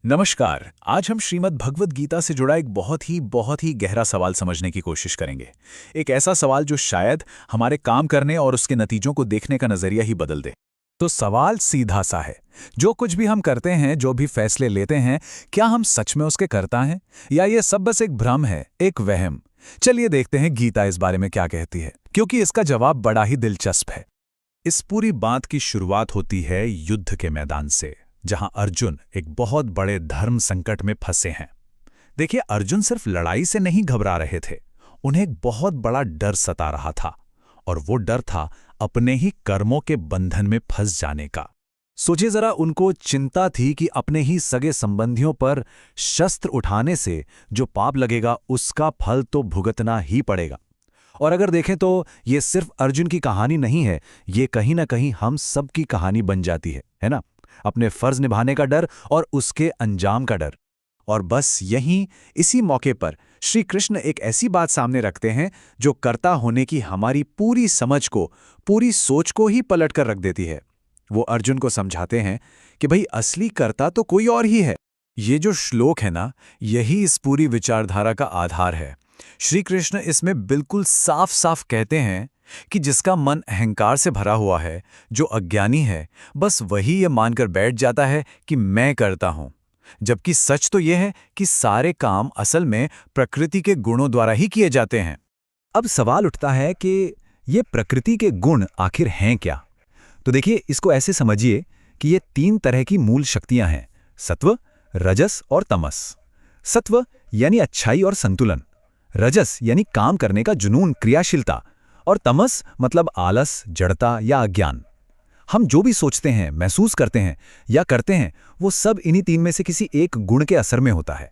नमस्कार। आज हम श्रीमद् भगवद गीता से जुड़ा एक बहुत ही गहरा सवाल समझने की कोशिश करेंगे। एक ऐसा सवाल जो शायद हमारे काम करने और उसके नतीजों को देखने का नजरिया ही बदल दे। तो सवाल सीधा सा है, जो कुछ भी हम करते हैं, जो भी फैसले लेते हैं, क्या हम सच में उसके कर्ता हैं या ये सब बस एक भ्रम है, एक वहम? चलिए देखते हैं गीता इस बारे में क्या कहती है, क्योंकि इसका जवाब बड़ा ही दिलचस्प है। इस पूरी बात की शुरुआत होती है युद्ध के मैदान से, जहां अर्जुन एक बहुत बड़े धर्म संकट में फंसे हैं। देखिए, अर्जुन सिर्फ लड़ाई से नहीं घबरा रहे थे, उन्हें एक बहुत बड़ा डर सता रहा था, और वो डर था अपने ही कर्मों के बंधन में फंस जाने का। सोचिए जरा, उनको चिंता थी कि अपने ही सगे संबंधियों पर शस्त्र उठाने से जो पाप लगेगा उसका फल तो भुगतना ही पड़ेगा। और अगर देखें तो ये सिर्फ अर्जुन की कहानी नहीं है, ये कहीं ना कहीं हम सबकी कहानी बन जाती है ना? अपने फर्ज निभाने का डर और उसके अंजाम का डर। और बस इसी मौके पर श्री कृष्ण एक ऐसी बात सामने रखते हैं जो कर्ता होने की हमारी पूरी समझ को, पूरी सोच को ही पलट कर रख देती है। वो अर्जुन को समझाते हैं कि भाई, असली कर्ता तो कोई और ही है। ये जो श्लोक है ना, यही इस पूरी विचारधारा का आधार है। श्री कृष्ण इसमें बिल्कुल साफ साफ कहते हैं कि जिसका मन अहंकार से भरा हुआ है, जो अज्ञानी है, बस वही ये मानकर बैठ जाता है कि मैं करता हूं। जबकि सच तो यह है कि सारे काम असल में प्रकृति के गुणों द्वारा ही किए जाते हैं। अब सवाल उठता है कि ये प्रकृति के गुण आखिर हैं क्या? तो देखिए, इसको ऐसे समझिए कि ये 3 तरह की मूल शक्तियां हैं: सत्व, रजस और तमस। सत्व यानी अच्छाई और संतुलन, रजस यानी काम करने का जुनून, क्रियाशीलता, और तमस मतलब आलस, जड़ता या अज्ञान। हम जो भी सोचते हैं, महसूस करते हैं या करते हैं, वो सब इन्हीं 3 में से किसी एक गुण के असर में होता है।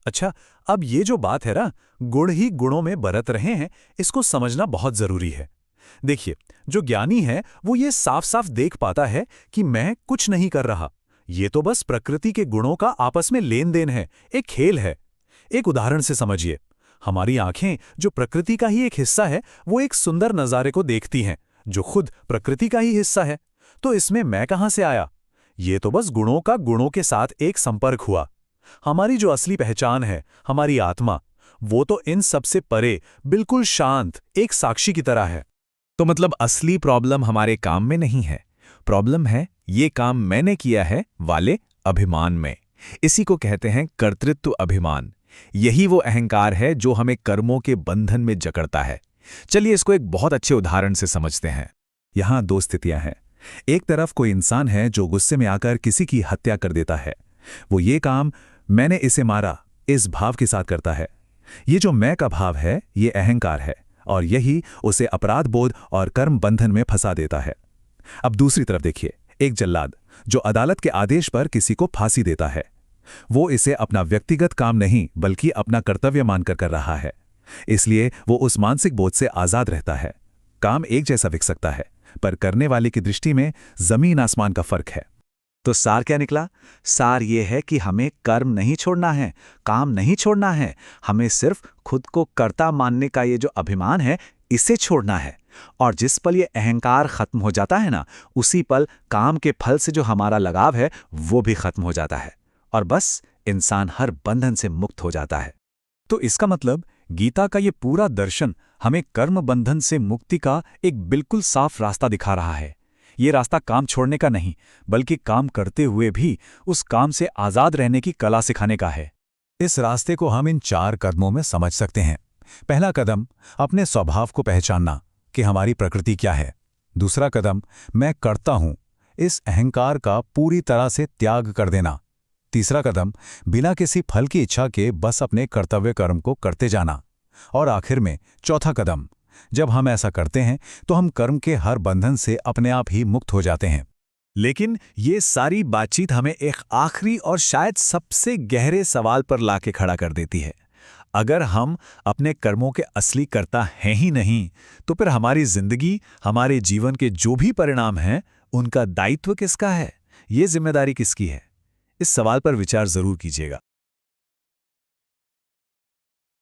अच्छा, अब ये जो बात है ना, गुण ही गुणों में बरत रहे हैं, इसको समझना बहुत जरूरी है। देखिए, जो ज्ञानी है वो ये साफ साफ देख पाता है कि मैं कुछ नहीं कर रहा, ये तो बस प्रकृति के गुणों का आपस में लेन देन है, एक खेल है। एक उदाहरण से समझिए, हमारी आंखें जो प्रकृति का ही एक हिस्सा है, वो एक सुंदर नज़ारे को देखती हैं जो खुद प्रकृति का ही हिस्सा है। तो इसमें मैं कहां से आया? ये तो बस गुणों का गुणों के साथ एक संपर्क हुआ। हमारी जो असली पहचान है, हमारी आत्मा, वो तो इन सबसे परे, बिल्कुल शांत, एक साक्षी की तरह है। तो मतलब असली प्रॉब्लम हमारे काम में नहीं है, प्रॉब्लम है ये काम मैंने किया है वाले अभिमान में। इसी को कहते हैं कर्तृत्व अभिमान। यही वो अहंकार है जो हमें कर्मों के बंधन में जकड़ता है। चलिए इसको एक बहुत अच्छे उदाहरण से समझते हैं। यहां 2 स्थितियां हैं। एक तरफ कोई इंसान है जो गुस्से में आकर किसी की हत्या कर देता है। वो ये काम मैंने इसे मारा इस भाव के साथ करता है। ये जो मैं का भाव है, ये अहंकार है, और यही उसे अपराध बोध और कर्म बंधन में फंसा देता है। अब दूसरी तरफ देखिए, एक जल्लाद जो अदालत के आदेश पर किसी को फांसी देता है। वो इसे अपना व्यक्तिगत काम नहीं बल्कि अपना कर्तव्य मानकर कर रहा है। इसलिए वो उस मानसिक बोझ से आजाद रहता है। काम एक जैसा दिख सकता है, पर करने वाले की दृष्टि में जमीन आसमान का फर्क है। तो सार क्या निकला? सार ये है कि हमें कर्म नहीं छोड़ना है, काम नहीं छोड़ना है, हमें सिर्फ खुद को कर्ता मानने का ये जो अभिमान है, इसे छोड़ना है। और जिस पल ये अहंकार खत्म हो जाता है ना, उसी पल काम के फल से जो हमारा लगाव है वो भी खत्म हो जाता है, और बस इंसान हर बंधन से मुक्त हो जाता है। तो इसका मतलब गीता का ये पूरा दर्शन हमें कर्म बंधन से मुक्ति का एक बिल्कुल साफ रास्ता दिखा रहा है। ये रास्ता काम छोड़ने का नहीं, बल्कि काम करते हुए भी उस काम से आजाद रहने की कला सिखाने का है। इस रास्ते को हम इन 4 कदमों में समझ सकते हैं। पहला कदम, अपने स्वभाव को पहचानना कि हमारी प्रकृति क्या है। दूसरा कदम, मैं करता हूं, इस अहंकार का पूरी तरह से त्याग कर देना। तीसरा कदम, बिना किसी फल की इच्छा के बस अपने कर्तव्य कर्म को करते जाना। और आखिर में चौथा कदम, जब हम ऐसा करते हैं तो हम कर्म के हर बंधन से अपने आप ही मुक्त हो जाते हैं। लेकिन ये सारी बातचीत हमें एक आखिरी और शायद सबसे गहरे सवाल पर लाके खड़ा कर देती है। अगर हम अपने कर्मों के असली कर्ता हैं ही नहीं, तो फिर हमारी जिंदगी, हमारे जीवन के जो भी परिणाम हैं, उनका दायित्व किसका है? ये जिम्मेदारी किसकी है? इस सवाल पर विचार जरूर कीजिएगा।